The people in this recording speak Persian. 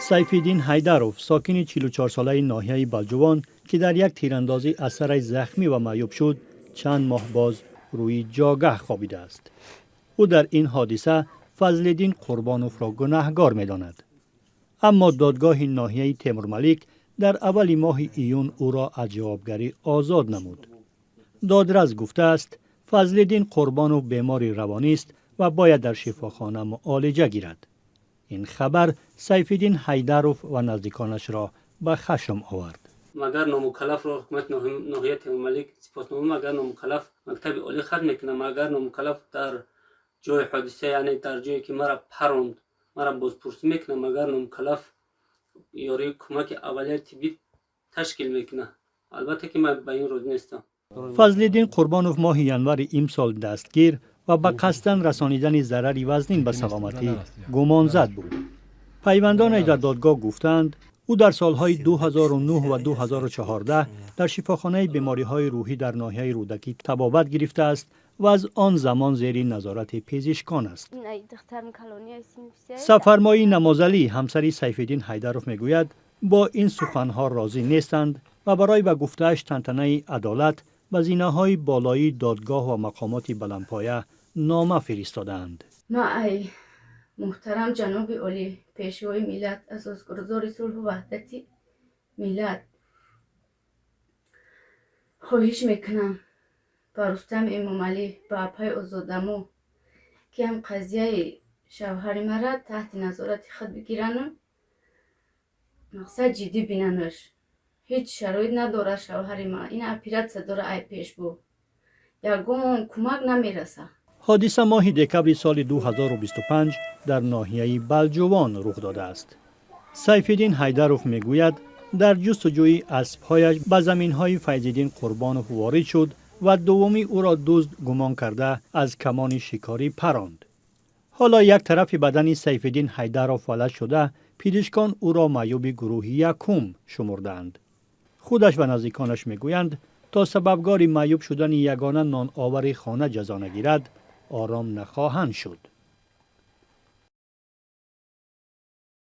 سیفالدین حیدروف ساکن 44 ساله ناحیه بلجوان که در یک تیراندازی از سرش زخمی و معیوب شد چند ماه باز روی جاگه خوابیده است. او در این حادثه فضلالدین قربانوف را گناهکار می‌داند. اما دادگاه ناحیه تیمورملیک در اول ماه ایون او را از جوابگری آزاد نمود. دادرس گفته است فضلالدین قربانوف بیماری روانی است و باید در شفاخانه معالجه گیرد. این خبر سیفالدین حیدروف و نزدیکانش را به خشم آورد. مگر نامکلف را حکومت ناحیه تیمورملیک سپاسنامه مگر نامکلف مکتب عالی ختم میکنه، مگر نامکلف در جای حادثه یعنی در جایی که مرا پروند مرا بازپرسی میکنه، مگر نامکلف یاری کمک اولیه طبی تشکیل میکنه. البته که من به این روز نیستم. فضلالدین قربانوف ماه ینور امسال دستگیر و به قصداً رسانیدن ضرری وزنین به سلامتی گمانزد بود. پیوندان در دادگاه گفتند او در سالهای 2009 و 2014 در شفاخانه بیماری‌های روحی در ناحیه رودکی طبابت گرفته است و از آن زمان زیر نظارت پزشکان است. سفرمایی نمازلی همسری سیفالدین حیدروف میگوید با این سخنها راضی نیستند و برای به گفته‌اش تنتنه عدالت به زینه‌های بالایی دادگاه و مقامات بلندپایه نامه فرستادند. ما ای محترم جناب عالی پیشوای ملت، اساسگزار صلح و وحدت ملت، خواهش میکنم با رستم امامعلی با پای آزادمو که هم قضیه شوهر مرا تحت نظارت خود بگیرن، مقصد جدی بیننش. هیچ شرایط نداره شوهر ما این اپیراتسیا داره ای پیش بو یگون کمک نمیرسه. حادثه ماه دکبر سال 2025 در ناحیه بلجوان رخ داده است. سیفالدین حیدروف میگوید در جستجوی اسب‌هایش به زمین‌های فیض‌الدین قربانوف وارد شد و دومی او را دزد گمان کرده از کمان شکاری پراند. حالا یک طرف بدن سیفالدین حیدروف فلج شده، پزشکان او را معیوب گروه یکم شمردند. خودش و نزدیکانش میگویند تا سببگار معیوب شدن یگانه نان آور خانه جزا نگیرد آرام نخواهند شد.